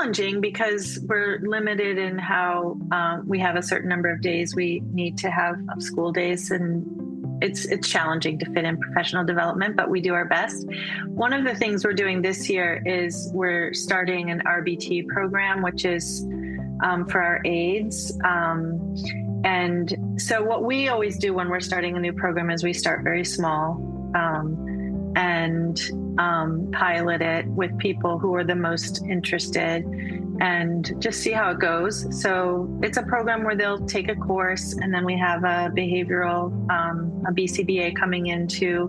challenging because we're limited in how we have a certain number of days we need to have of school days, and it's challenging to fit in professional development, but we do our best. One of the things we're doing this year is we're starting an RBT program, which is for our aides. And so what we always do when we're starting a new program is we start very small and pilot it with people who are the most interested and just see how it goes. So it's a program where they'll take a course, and then we have a behavioral, a BCBA coming in to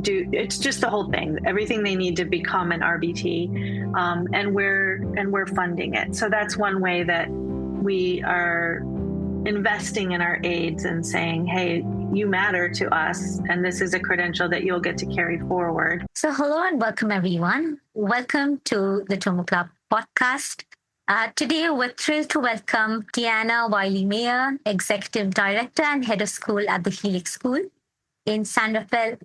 do, it's just the whole thing, everything they need to become an RBT, and we're funding it. So that's one way that we are investing in our aides and saying, hey, you matter to us, and this is a credential that you'll get to carry forward. So hello and welcome, everyone. Welcome to the Tomo Club podcast. Today, we're thrilled to welcome Deanna Wylie Mayer, Executive Director and Head of School at the Helix School in San Rafael,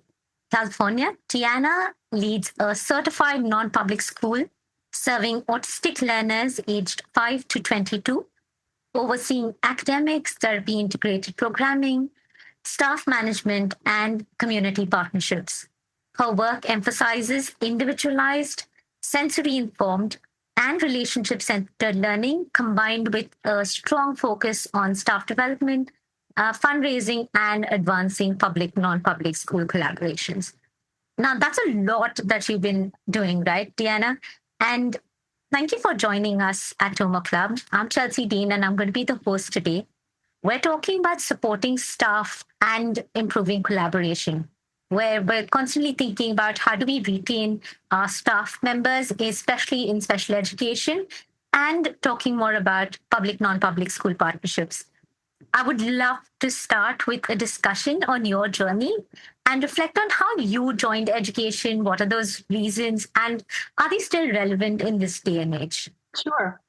California. Deanna leads a certified non-public school serving autistic learners aged 5 to 22, overseeing academics, therapy-integrated programming, staff management, and community partnerships. Her work emphasizes individualized, sensory-informed, and relationship-centered learning, combined with a strong focus on staff development, fundraising, and advancing public, non-public school collaborations. Now, that's a lot that you've been doing, right, Deanna? And thank you for joining us at Tomo Club. I'm Chelsea Dean, and I'm going to be the host today. We're talking about supporting staff and improving collaboration, where we're constantly thinking about how do we retain our staff members, especially in special education, and talking more about public, non-public school partnerships. I would love to start with a discussion on your journey and reflect on how you joined education, what are those reasons, and are they still relevant in this day and age? Sure.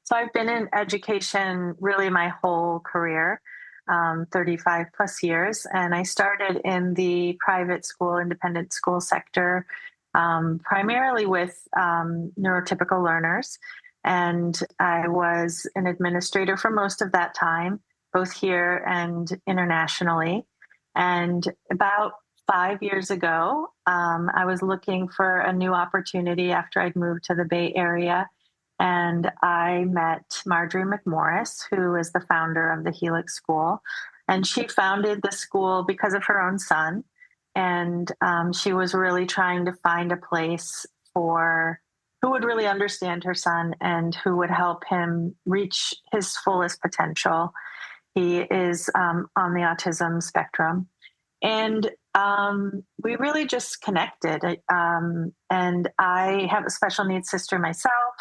So I've been in education really my whole career, 35 plus years. And I started in the private school, independent school sector, primarily with neurotypical learners. And I was an administrator for most of that time, both here and internationally. And about 5 years ago, I was looking for a new opportunity after I'd moved to the Bay Area. And I met Marjorie McMorris, who is the founder of the Helix School. And she founded the school because of her own son. And she was really trying to find a place for who would really understand her son and who would help him reach his fullest potential. He is on the autism spectrum. And we really just connected. And I have a special needs sister myself.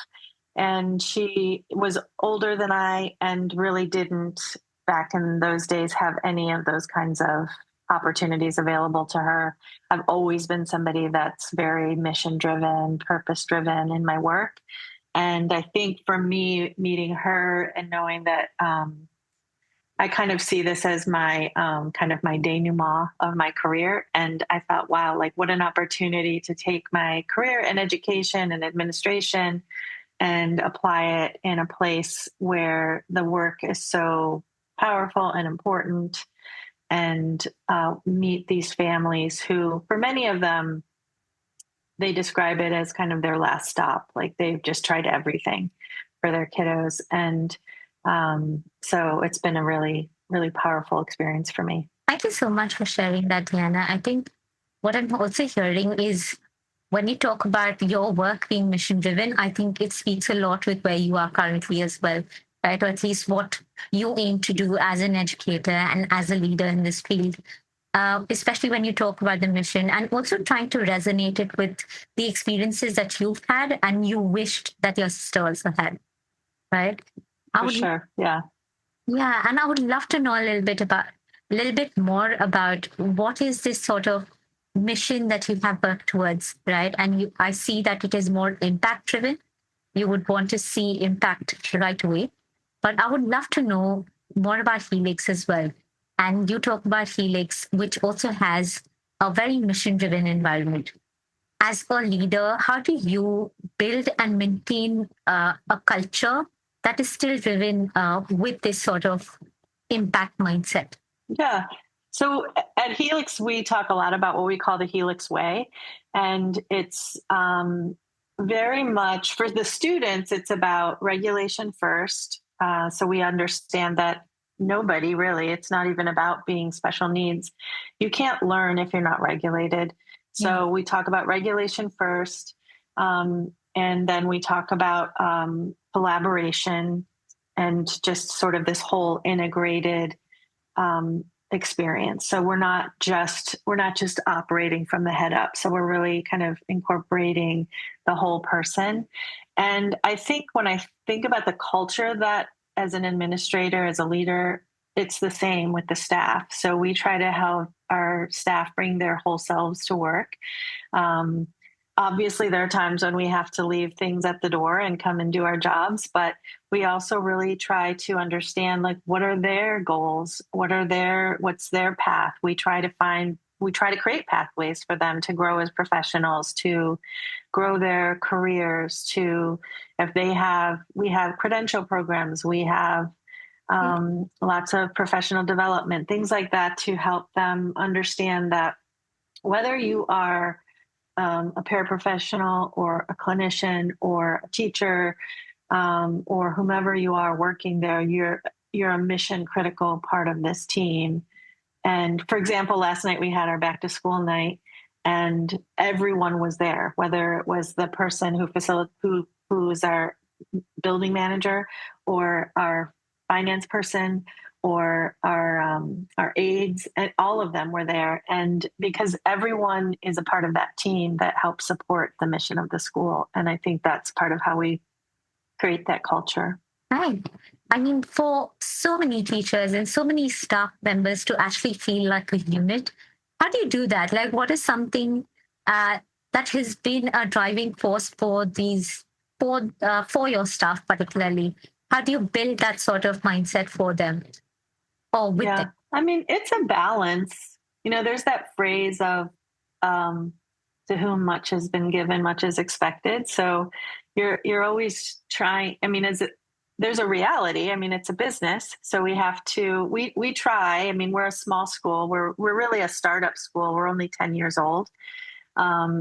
And she was older than I and really didn't, back in those days, have any of those kinds of opportunities available to her. I've always been somebody that's very mission-driven, purpose-driven in my work. And I think for me, meeting her and knowing that I kind of see this as my kind of my denouement of my career. And I thought, wow, like what an opportunity to take my career in education and administration and apply it in a place where the work is so powerful and important, and meet these families who, for many of them, they describe it as kind of their last stop. Like they've just tried everything for their kiddos. And so it's been a really, really powerful experience for me. Thank you so much for sharing that, Deanna. I think what I'm also hearing is when you talk about your work being mission driven, I think it speaks a lot with where you are currently as well, right? Or at least what you aim to do as an educator and as a leader in this field, especially when you talk about the mission and also trying to resonate it with the experiences that you've had and you wished that your sister also had, right? Sure. Yeah. Yeah. And I would love to know a little bit more about what is this sort of mission that you have worked towards, right? And I see that it is more impact driven. You would want to see impact right away. But I would love to know more about Helix as well. And you talk about Helix, which also has a very mission driven environment. as a leader, how do you build and maintain a culture that is still driven with this sort of impact mindset? Yeah. So at Helix, we talk a lot about what we call the Helix Way. And it's very much for the students, it's about regulation first. So we understand that nobody really, it's not even about being special needs. You can't learn if you're not regulated. Yeah. So we talk about regulation first. And then we talk about collaboration and just sort of this whole integrated experience. So we're not just operating from the head up. So we're really kind of incorporating the whole person. And I think when I think about the culture that as an administrator, as a leader, it's the same with the staff. So we try to help our staff bring their whole selves to work. Um, Obviously, there are times when we have to leave things at the door and come and do our jobs, but we also really try to understand like what are their goals, what's their path. We try to create pathways for them to grow as professionals, to grow their careers, to if we have credential programs, we have lots of professional development, things like that to help them understand that whether you are a paraprofessional or a clinician or a teacher or whomever you are working there, you're a mission critical part of this team. And for example, last night we had our back to school night, and everyone was there, whether it was the person who is our building manager or our finance person or our aides, and all of them were there. And because everyone is a part of that team that helps support the mission of the school. And I think that's part of how we create that culture. Right. I mean, for so many teachers and so many staff members to actually feel like a unit, how do you do that? Like, what is something that has been a driving force for for your staff particularly? How do you build that sort of mindset for them or with them? Yeah. I mean, it's a balance. There's that phrase of um, to whom much has been given, much is expected. So you're always trying. I mean, there's a reality. I mean, it's a business, so we try. I mean, we're a small school. We're really a startup school. We're only 10 years old.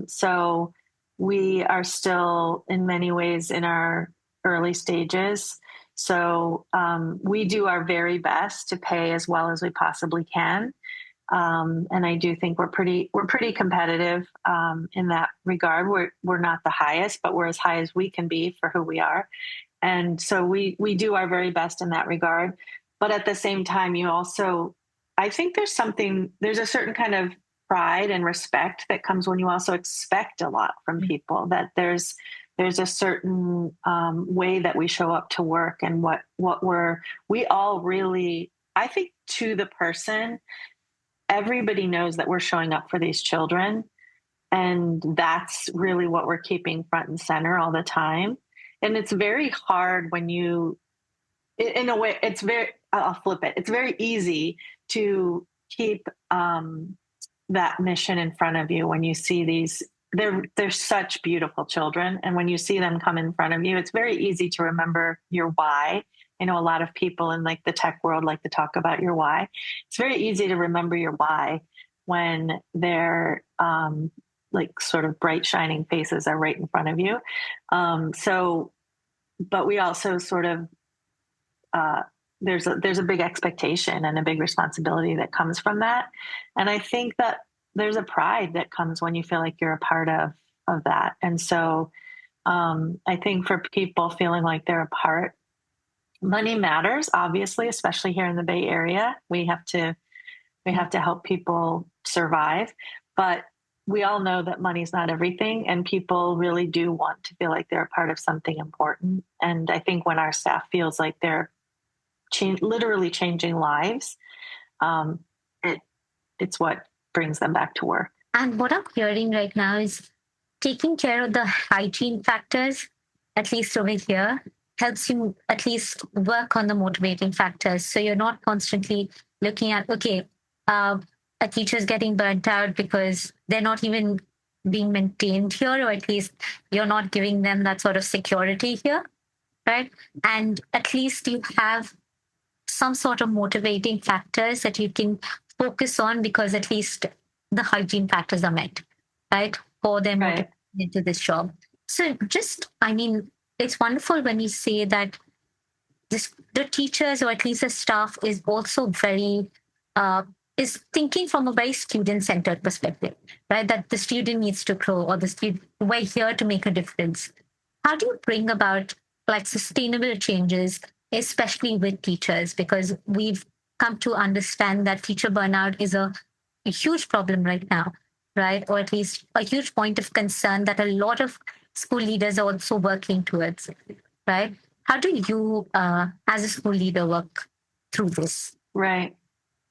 So we are still in many ways in our early stages. So we do our very best to pay as well as we possibly can. And I do think we're pretty competitive in that regard. We're not the highest, but we're as high as we can be for who we are. And so we do our very best in that regard. But at the same time, I think there's a certain kind of pride and respect that comes when you also expect a lot from people, that there's a certain way that we show up to work and we all really, I think, to the person, everybody knows that we're showing up for these children. And that's really what we're keeping front and center all the time. And it's very hard in a way, I'll flip it. It's very easy to keep that mission in front of you when you see they're such beautiful children. And when you see them come in front of you, it's very easy to remember your why. I know a lot of people in like the tech world like to talk about your why. It's very easy to remember your why when they're like sort of bright shining faces are right in front of you. But we also sort of there's a big expectation and a big responsibility that comes from that. And I think that there's a pride that comes when you feel like you're a part of that. And so I think for people feeling like they're a part, money matters, obviously, especially here in the Bay Area. We have to help people survive, but we all know that money's not everything, and people really do want to feel like they're a part of something important. And I think when our staff feels like they're literally changing lives, it's what brings them back to work. And what I'm hearing right now is taking care of the hygiene factors, at least over here, helps you at least work on the motivating factors. So you're not constantly looking at, okay, uh, a teacher's getting burnt out because they're not even being maintained here, or at least you're not giving them that sort of security here, right? And at least you have some sort of motivating factors that you can focus on, because at least the hygiene factors are met, right? For their Right. motivation into this job. So just, I mean, it's wonderful when you say that the teachers, or at least the staff, is also very uh, is thinking from a very student centered perspective, right? That the student needs to grow, or the student, we're here to make a difference. How do you bring about like sustainable changes, especially with teachers? Because we've come to understand that teacher burnout is a huge problem right now, right? Or at least a huge point of concern that a lot of school leaders are also working towards, right? How do you, as a school leader, work through this? Right.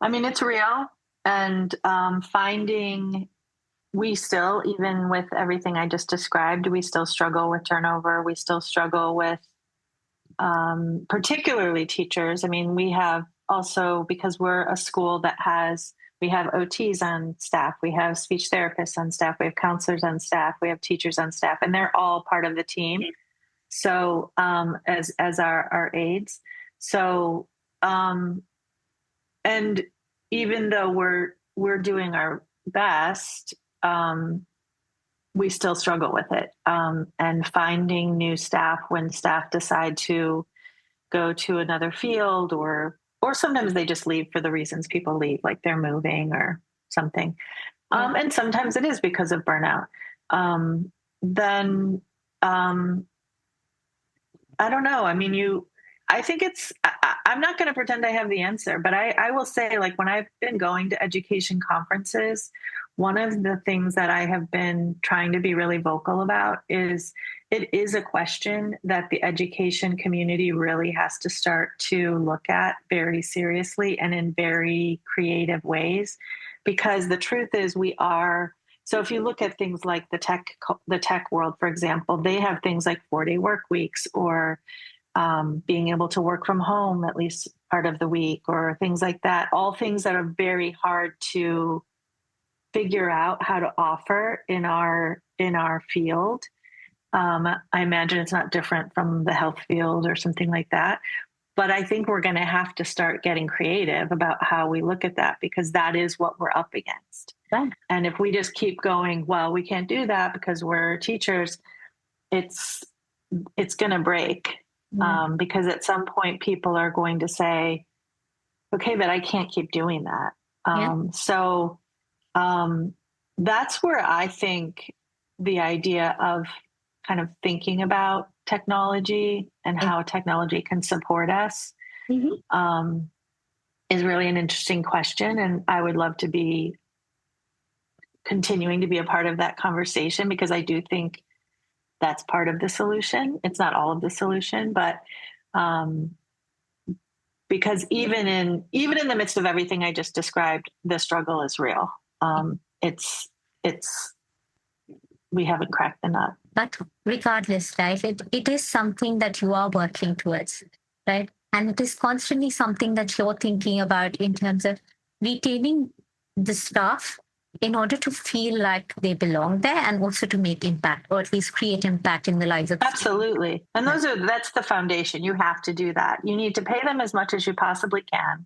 I mean, it's real. And finding, we still, even with everything I just described, we still struggle with turnover. We still struggle with particularly teachers. I mean, we have also, because we're a school that we have OTs on staff, we have speech therapists on staff, we have counselors on staff, we have teachers on staff, and they're all part of the team. So as our aides. So and even though we're doing our best, we still struggle with it. And finding new staff when staff decide to go to another field, or sometimes they just leave for the reasons people leave, like they're moving or something. And sometimes it is because of burnout. Then I don't know. I mean, I think I'm not going to pretend I have the answer, but I will say, like, when I've been going to education conferences, one of the things that I have been trying to be really vocal about is it is a question that the education community really has to start to look at very seriously and in very creative ways. Because the truth is, so if you look at things like the tech world, for example, they have things like 4-day work weeks, or being able to work from home at least part of the week, or things like that. All things that are very hard to figure out how to offer in our field. I imagine it's not different from the health field or something like that. But I think we're going to have to start getting creative about how we look at that, because that is what we're up against. Yeah. And if we just keep going, well, we can't do that because we're teachers, it's going to break. Because at some point people are going to say, okay, but I can't keep doing that. Yeah. So that's where I think the idea of kind of thinking about technology and how technology can support us is really an interesting question. And I would love to be continuing to be a part of that conversation, because I do think that's part of the solution. It's not all of the solution, but because even in the midst of everything I just described, the struggle is real. It's we haven't cracked the nut. But regardless, right, it is something that you are working towards, right? And it is constantly something that you're thinking about in terms of retaining the staff in order to feel like they belong there, and also to make impact, or at least create impact in the lives of students. Absolutely. And that's the foundation. You have to do that. You need to pay them as much as you possibly can.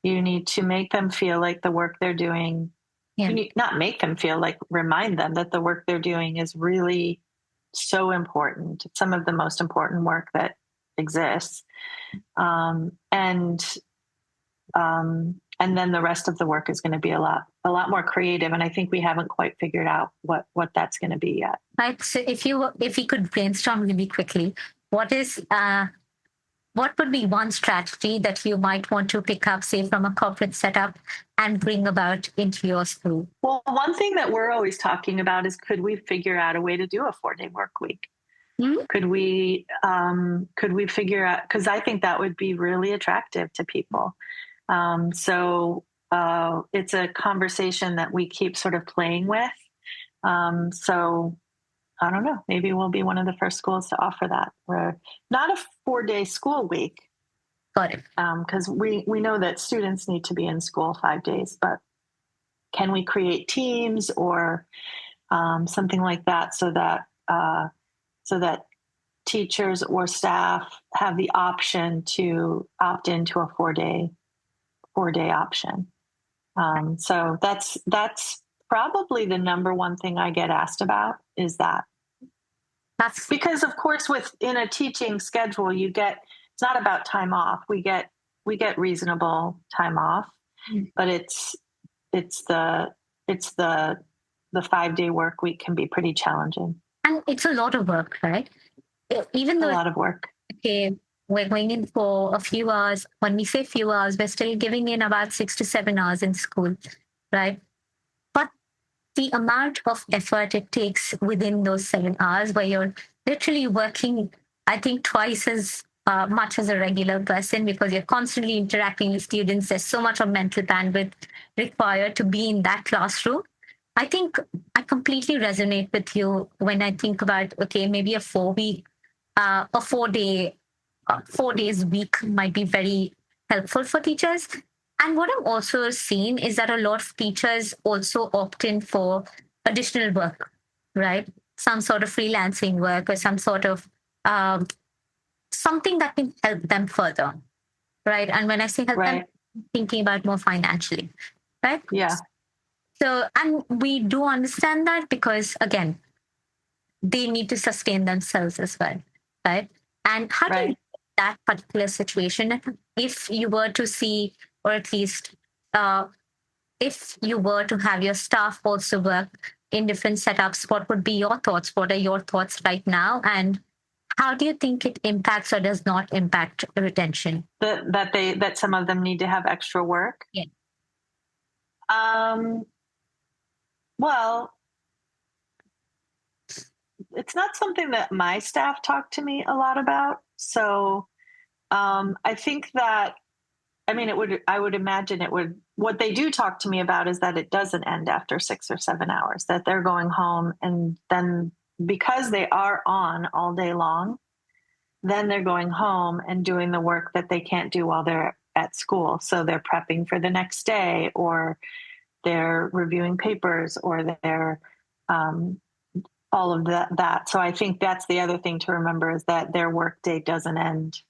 You need to make them feel like the work they're doing, you need not make them feel like, remind them that the work they're doing is really so important. It's some of the most important work that exists. And then the rest of the work is going to be a lot more creative. And I think we haven't quite figured out what that's going to be yet. Right. So if we could brainstorm really quickly, what would be one strategy that you might want to pick up, say, from a corporate setup and bring about into your school? Well, one thing that we're always talking about is, could we figure out a way to do a 4-day work week? Mm-hmm. Could we figure out, because I think that would be really attractive to people. So it's a conversation that we keep sort of playing with. So I don't know, maybe we'll be one of the first schools to offer that. We're not a 4-day school week. Got it. Because we know that students need to be in school 5 days, but can we create teams, or something like that, so that teachers or staff have the option to opt into a 4-day option. So that's probably the number one thing I get asked about, is that. That's Because of course, within a teaching schedule, it's not about time off. We get reasonable time off, but it's the 5-day work week can be pretty challenging. and it's a lot of work, right? Even A though, lot of work. okay, we're going in for a few hours. When we say few hours, we're still giving in about 6 to 7 hours in school, right? But the amount of effort it takes within those 7 hours, where you're literally working, I think, twice as much as a regular person, because you're constantly interacting with students. There's so much of mental bandwidth required to be in that classroom. I think I completely resonate with you when I think about, okay, maybe a 4 day, 4 days week might be very helpful for teachers. And what I've also seen is that a lot of teachers also opt in for additional work, right? Some sort of freelancing work, or some sort of um, something that can help them further, right? And when I say help them, Right. thinking about more financially, right? Yeah. So, and we do understand that, because again, they need to sustain themselves as well, right? And how do you Right. that particular situation, if you were to see, or at least uh, if you were to have your staff also work in different setups, what would be your thoughts? What are your thoughts right now? And how do you think it impacts or does not impact retention? That some of them need to have extra work. Yeah. Um, well, it's not something that my staff talk to me a lot about. So I think that, I mean, I would imagine what they do talk to me about is that it doesn't end after 6 or 7 hours, that they're going home, and then because they are on all day long, then they're going home and doing the work that they can't do while they're at school. So they're prepping for the next day, or they're reviewing papers, or they're um, all of that. So I think that's the other thing to remember, is that their work day doesn't end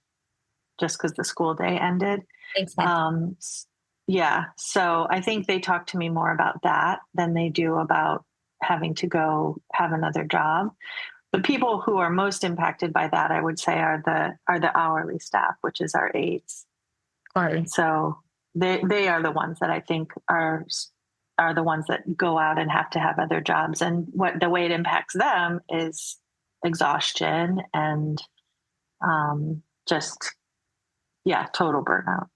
just because the school day ended. Exactly. Um, yeah. So I think they talk to me more about that than they do about having to go have another job. The people who are most impacted by that, I would say, are the hourly staff, which is our aides. Sorry. So they are the ones that I think are the ones that go out and have to have other jobs, and what the way it impacts them is exhaustion and just total burnout.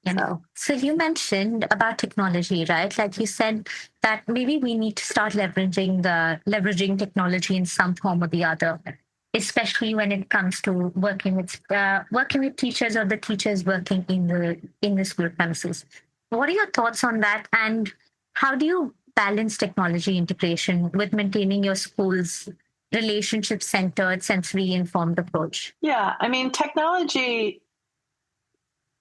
Yeah. So So you mentioned about technology, right? Like you said that maybe we need to start leveraging technology in some form or the other, especially when it comes to working with teachers, or the teachers working in the school premises. What are your thoughts on that? And how do you balance technology integration with maintaining your school's relationship centered, sensory informed approach? yeah, I mean, technology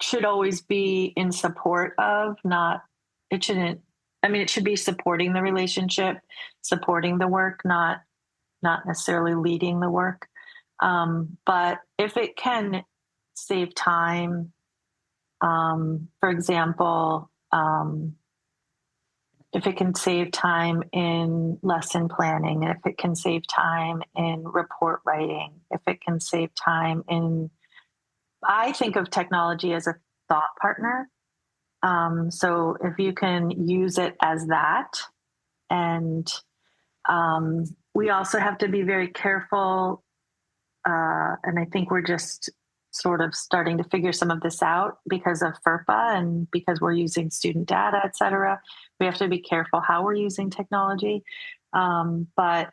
should always be in support of, not, it shouldn't, I mean, it should be supporting the relationship, supporting the work, not necessarily leading the work. But if it can save time, for example, if it can save time in lesson planning, if it can save time in report writing, if it can save time in, I think of technology as a thought partner. So if you can use it as that, and we also have to be very careful. And I think we're just sort of starting to figure some of this out because of FERPA and because we're using student data, et cetera. We have to be careful how we're using technology. But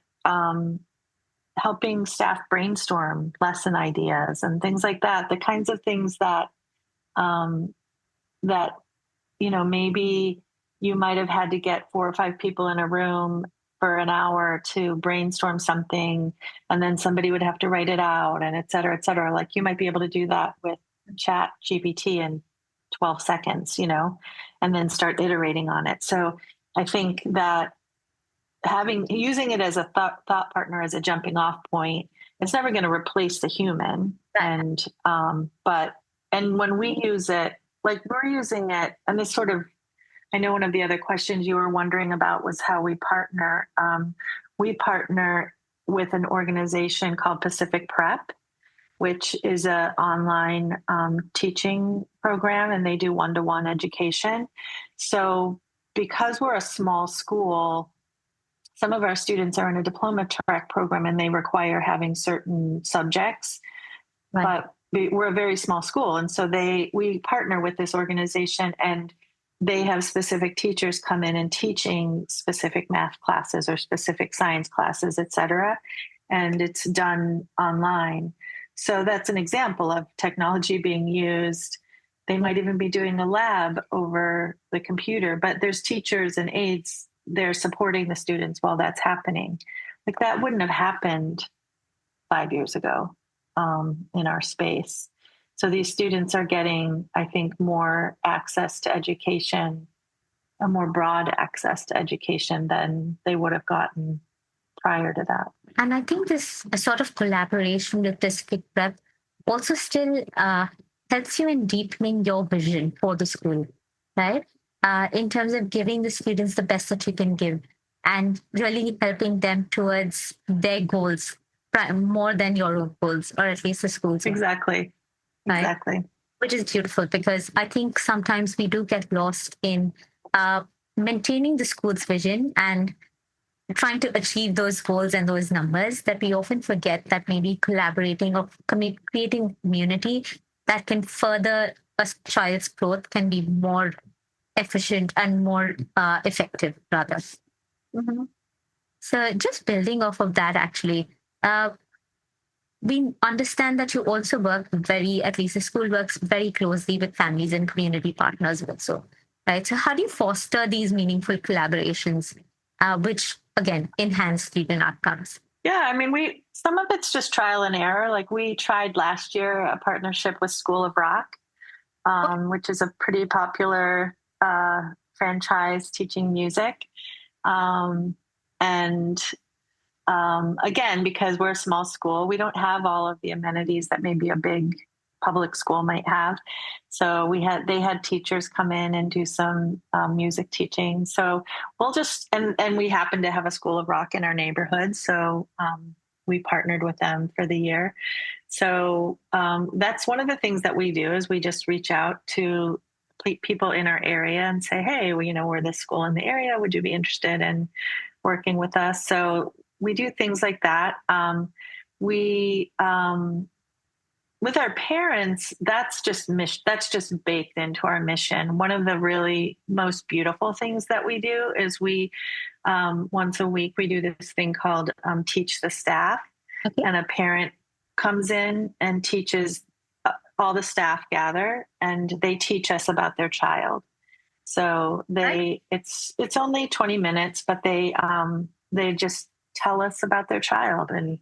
helping staff brainstorm lesson ideas and things like that, the kinds of things um, that maybe you might have had to get 4 or 5 people in a room for an hour to brainstorm something, and then somebody would have to write it out, and et cetera, et cetera. Like, you might be able to do that with chat GPT in 12 seconds, and then start iterating on it. So I think that using it as a thought partner, as a jumping off point. It's never going to replace the human. And when we use it, like we're using it, and this sort of, I know one of the other questions you were wondering about was how we partner. We partner with an organization called Pacific Prep, which is an online teaching program, and they do one-to-one education. So because we're a small school, some of our students are in a diploma track program and they require having certain subjects, right. But we're a very small school. And so we partner with this organization, and they have specific teachers come in and teaching specific math classes or specific science classes, et cetera. And it's done online. So that's an example of technology being used. They might even be doing a lab over the computer, but there's teachers and aides, they're supporting the students while that's happening. Like that wouldn't have happened 5 years ago in our space. So these students are getting, I think, more access to education, a more broad access to education than they would have gotten prior to that. And I think this sort of collaboration with Pacific Prep also still helps you in deepening your vision for the school, right? In terms of giving the students the best that you can give and really helping them towards their goals more than your own goals, or at least the school's. Exactly. Right? Exactly. Which is beautiful, because I think sometimes we do get lost in maintaining the school's vision and trying to achieve those goals and those numbers, that we often forget that maybe collaborating or creating community that can further a child's growth can be more efficient and more effective, rather. Mm-hmm. So just building off of that, actually, we understand that you also work at least the school works very closely with families and community partners also, right? So how do you foster these meaningful collaborations, which again enhance student outcomes? Yeah, I mean, some of it's just trial and error. Like we tried last year a partnership with School of Rock, which is a pretty popular franchise teaching music. Again, because we're a small school, we don't have all of the amenities that maybe a big public school might have. So they had teachers come in and do some music teaching. So we'll just, and we happen to have a School of Rock in our neighborhood. So we partnered with them for the year. So that's one of the things that we do, is we just reach out to people in our area and say, hey, we're this school in the area. Would you be interested in working with us? So we do things like that. With our parents, that's just baked into our mission. One of the really most beautiful things that we do is we once a week we do this thing called Teach the Staff. Okay. And a parent comes in and teaches, all the staff gather and they teach us about their child. So it's only 20 minutes, but they just tell us about their child, and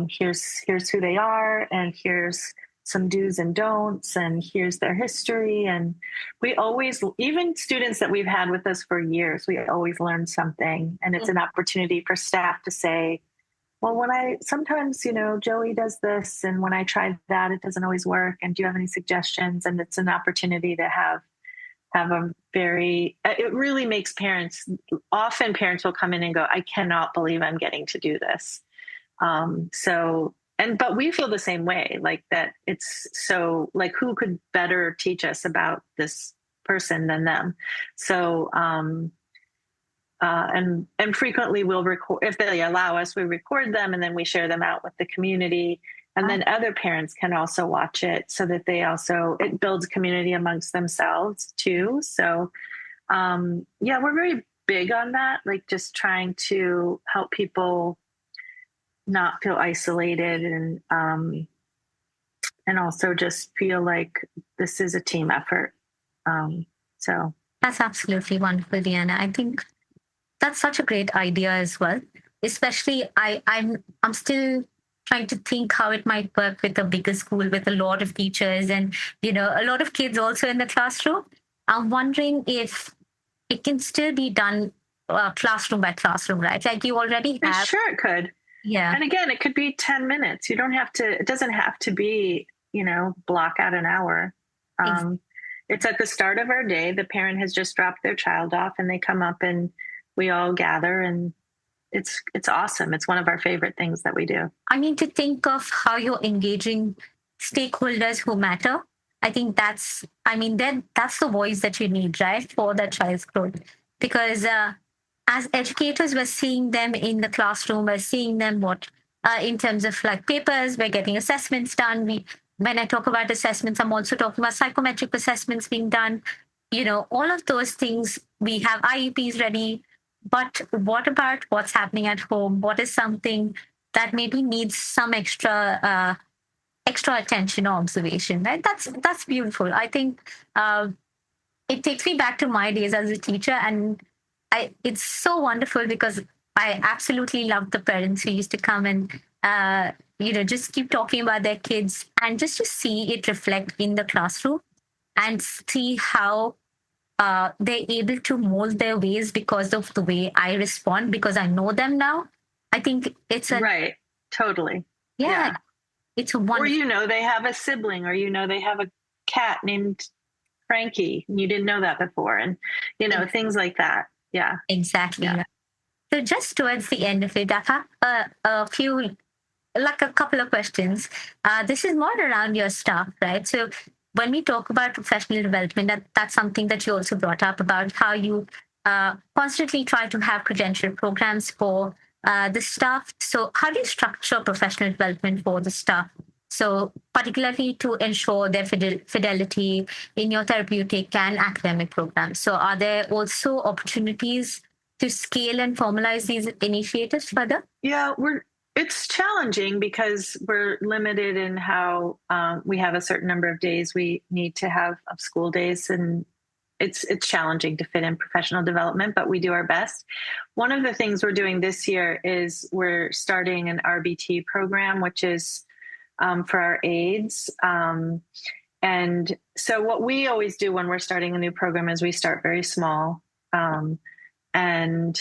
here's who they are, and here's some do's and don'ts, and here's their history. And we always, even students that we've had with us for years, we always learn something. And it's an opportunity for staff to say, well, sometimes, Joey does this, and when I try that, it doesn't always work. And do you have any suggestions? And it's an opportunity to have it really makes often parents will come in and go, I cannot believe I'm getting to do this. But we feel the same way, like that it's so, like, who could better teach us about this person than them? So, and frequently we'll record, if they allow us, we record them and then we share them out with the community. And then other parents can also watch it, so that it builds community amongst themselves too. So, we're very big on that, like just trying to help people not feel isolated, and also just feel like this is a team effort. So that's absolutely wonderful, Deanna. I think that's such a great idea as well. Especially, I'm still trying to think how it might work with a bigger school with a lot of teachers and a lot of kids also in the classroom. I'm wondering if it can still be done classroom by classroom, right? Like you already have, Sure, it could. yeah, And again, it could be 10 minutes. You don't have to, it doesn't have to be, block out an hour. ex- Um, it's at the start of our day. The parent has just dropped their child off and they come up and we all gather, and it's awesome. It's one of our favorite things that we do. I mean, to think of how you're engaging stakeholders who matter. I think I mean, that's the voice that you need, right, for that child's growth. Because as educators, we're seeing them in the classroom, we're seeing them in terms of like papers, we're getting assessments done. When I talk about assessments, I'm also talking about psychometric assessments being done. All of those things, we have IEPs ready. But what about what's happening at home? What is something that maybe needs some extra attention or observation, right? That's beautiful. I think it takes me back to my days as a teacher, and it's so wonderful because I absolutely love the parents who used to come and just keep talking about their kids, and just to see it reflect in the classroom and see how they're able to mold their ways because of the way I respond, because I know them now. I think Right. Totally. yeah, Yeah. it's a Or, wonderful. they have a sibling, or, they have a cat named Frankie and you didn't know that before. And, things like that. Yeah. Exactly. Yeah. Right. So just towards the end of it, I have like a couple of questions. This is more around your staff, right? So when we talk about professional development, that's something that you also brought up about how you constantly try to have credential programs for the staff. So how do you structure professional development for the staff? So particularly to ensure their fidelity in your therapeutic and academic programs. So are there also opportunities to scale and formalize these initiatives further? Yeah, it's challenging because we're limited in how we have a certain number of days we need to have of school days, and it's challenging to fit in professional development, but we do our best. One of the things we're doing this year is we're starting an RBT program, which is for our aides. And so what we always do when we're starting a new program is we start very small. And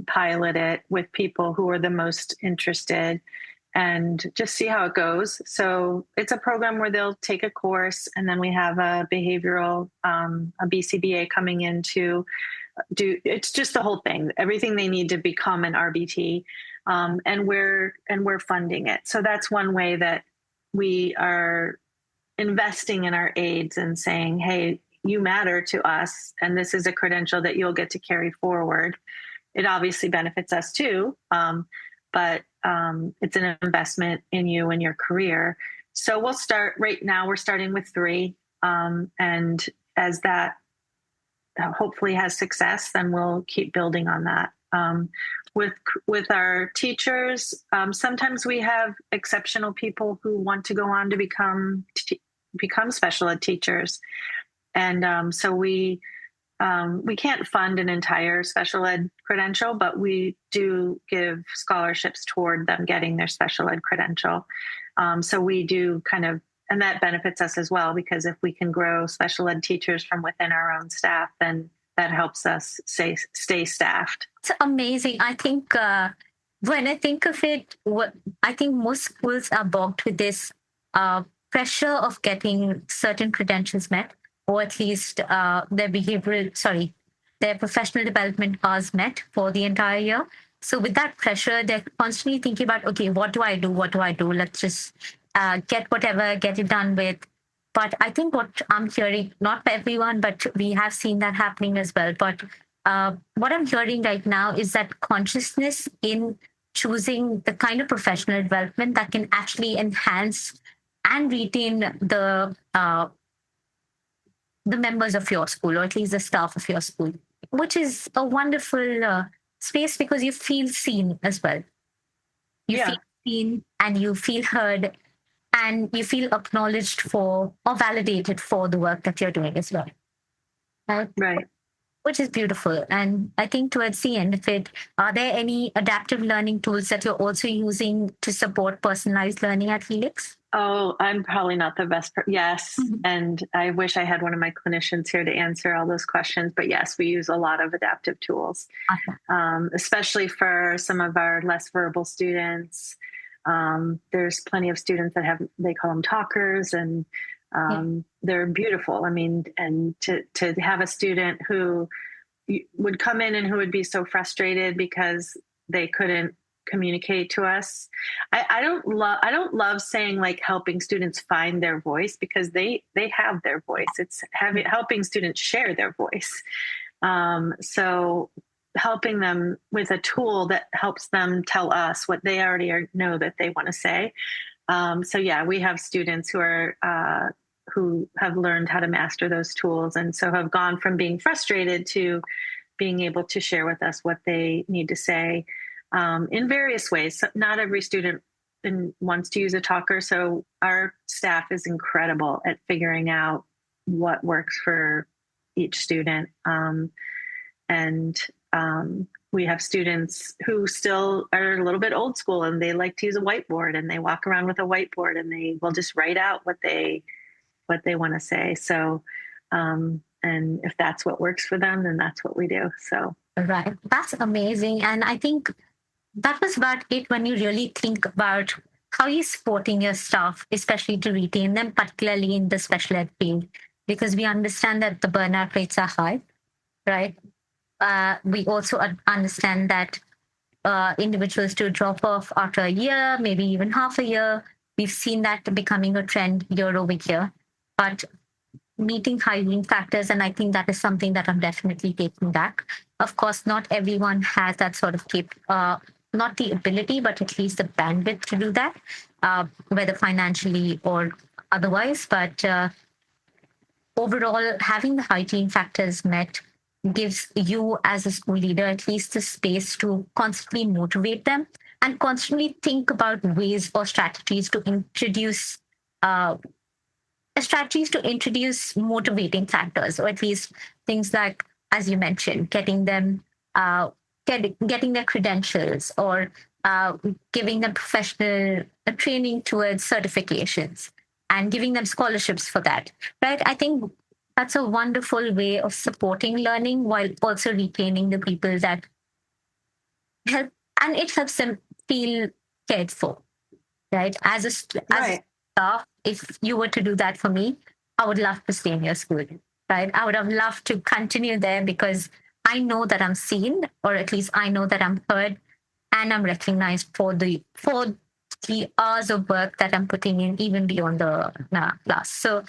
pilot it with people who are the most interested and just see how it goes. So it's a program where they'll take a course, and then we have a behavioral, a BCBA coming in to do, it's just the whole thing, everything they need to become an RBT. And we're funding it. So that's one way that we are investing in our aides and saying, hey, you matter to us, and this is a credential that you'll get to carry forward. It obviously benefits us too, but it's an investment in you and your career. So we'll start right now. We're starting with 3, and as that hopefully has success, then we'll keep building on that. With our teachers, sometimes we have exceptional people who want to go on to become special ed teachers, and so we can't fund an entire special ed credential, but we do give scholarships toward them getting their special ed credential. So we do kind of, and that benefits us as well, because if we can grow special ed teachers from within our own staff, then that helps us stay staffed. It's amazing. I think when I think of it, I think most schools are bogged with this pressure of getting certain credentials met, or at least their professional development hours met for the entire year. So with that pressure, they're constantly thinking about, okay, what do I do? What do I do? Let's just get it done with. But I think what I'm hearing, not for everyone, but we have seen that happening as well. But what I'm hearing right now is that consciousness in choosing the kind of professional development that can actually enhance and retain the members of your school, or at least the staff of your school, which is a wonderful space because you feel seen as well. You feel Yeah, seen and you feel heard and you feel acknowledged for or validated for the work that you're doing as well. Right? right. which is beautiful. And I think towards the end of it, are there any adaptive learning tools that you're also using to support personalized learning at Helix? Oh, I'm probably not the best. Yes. Mhm. And I wish I had one of my clinicians here to answer all those questions. But yes, we use a lot of adaptive tools, Awesome. especially for some of our less verbal students. There's plenty of students that have, they call them talkers, and Yeah. they're beautiful. I mean, and to have a student who would come in and who would be so frustrated because they couldn't communicate to us. I don't love saying like helping students find their voice, because they have their voice. It's helping students share their voice. So helping them with a tool that helps them tell us what they already know that they want to say. So yeah, we have students who have learned how to master those tools, and so have gone from being frustrated to being able to share with us what they need to say, in various ways. So not every student wants to use a talker, so our staff is incredible at figuring out what works for each student. And we have students who still are a little bit old school, and they like to use a whiteboard, and they walk around with a whiteboard, and they will just write out what they want to say. So, and if that's what works for them, then that's what we do. So, Right. That's amazing. And I think that was about it when you really think about how you're supporting your staff, especially to retain them, particularly in the special ed field, because we understand that the burnout rates are high, right? We also understand that individuals do drop off after a year, maybe even half a year. We've seen that becoming a trend year over year. But meeting hygiene factors, and I think that is something that I'm definitely taking back. Of course, not everyone has that sort of not the ability, but at least the bandwidth to do that, whether financially or otherwise. But overall, having the hygiene factors met gives you, as a school leader, at least the space to constantly motivate them and constantly think about ways or uh, strategies to introduce motivating factors, or at least things like, as you mentioned, getting them getting their credentials, or uh, giving them professional training towards certifications, and giving them scholarships for that. Right? I think that's a wonderful way of supporting learning while also retaining the people that help, and it helps them feel cared for, right? As a right. staff, if you were to do that for me, I would love to stay in your school, right? I would have loved to continue there because I know that I'm seen, or at least I know that I'm heard, and I'm recognized for the hours of work that I'm putting in, even beyond the class. So,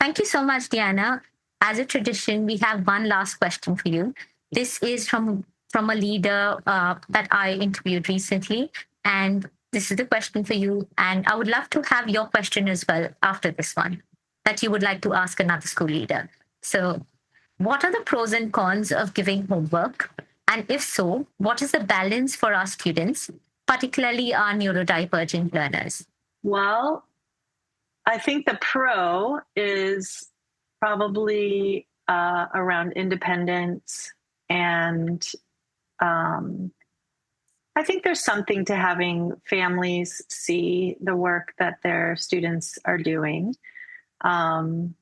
thank you so much, Deanna. As a tradition, we have one last question for you. This is from a leader that I interviewed recently, and this is the question for you. And I would love to have your question as well after this one, that you would like to ask another school leader. So, what are the pros and cons of giving homework? And if so, what is the balance for our students, particularly our neurodivergent learners? Well, I think the pro is probably around independence, and um, I think there's something to having families see the work that their students are doing. Um,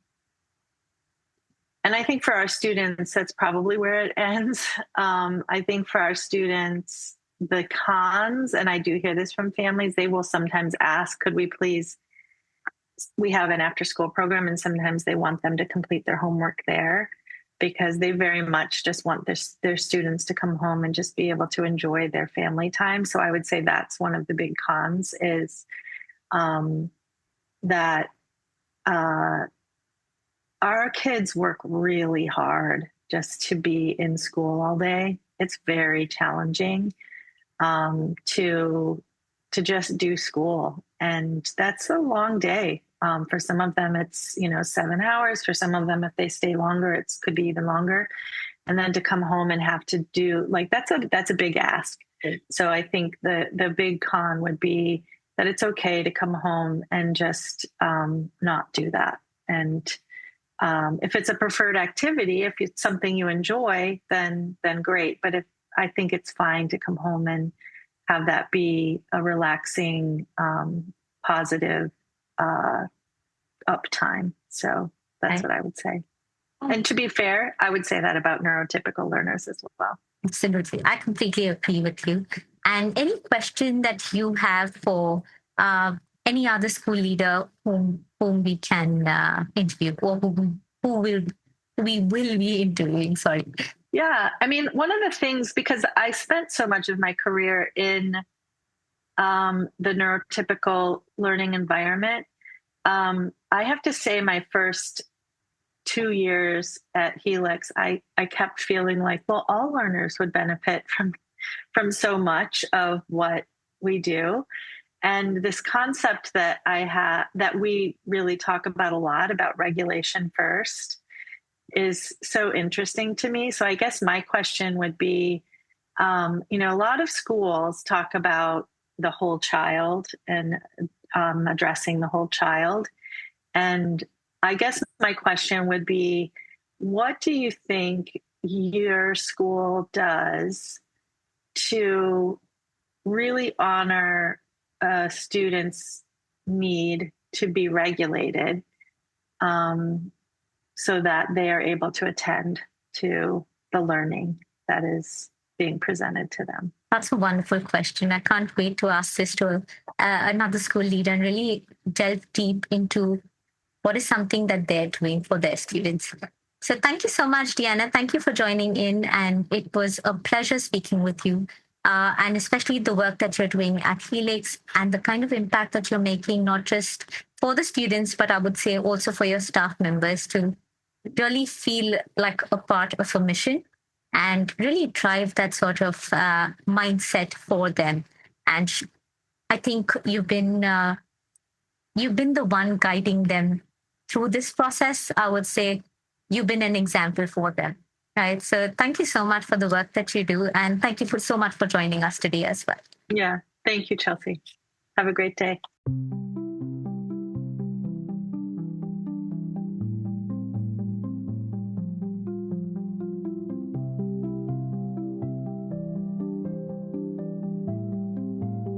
and I think for our students, that's probably where it ends. I think for our students, the cons, and I do hear this from families, they will sometimes ask, could we please, we have an after school program, and sometimes they want them to complete their homework there, because they very much just want their students to come home and just be able to enjoy their family time. So I would say that's one of the big cons, is that uh, our kids work really hard just to be in school all day. It's very challenging to just do school, and that's a long day. For some of them, it's 7 hours. For some of them, if they stay longer, it could be even longer. And then to come home and have to do, like, that's a big ask. So I think the big con would be that it's okay to come home and just not do that, and If it's a preferred activity, if it's something you enjoy, then great. But I think it's fine to come home and have that be a relaxing, positive uptime. So that's what I would say. And to be fair, I would say that about neurotypical learners as well. Absolutely. I completely agree with you. And any question that you have for any other school leader whom we can interview, or we will be interviewing, sorry. Yeah. I mean, one of the things, because I spent so much of my career in the neurotypical learning environment, I have to say my first 2 years at Helix, I kept feeling like, well, all learners would benefit from so much of what we do. And this concept that that we really talk about a lot, about regulation first, is so interesting to me. So I guess my question would be, a lot of schools talk about the whole child and addressing the whole child. And I guess my question would be, what do you think your school does to really honor a student's need to be regulated, so that they are able to attend to the learning that is being presented to them? That's a wonderful question. I can't wait to ask this to another school leader and really delve deep into what is something that they're doing for their students. So thank you so much, Deanna. Thank you for joining in. And it was a pleasure speaking with you, and especially the work that you're doing at Helix and the kind of impact that you're making, not just for the students, but I would say also for your staff members to really feel like a part of a mission and really drive that sort of mindset for them. And I think you've been the one guiding them through this process. I would say you've been an example for them, right? So thank you so much for the work that you do. And thank you so much for joining us today as well. Yeah. Thank you, Chelsea. Have a great day.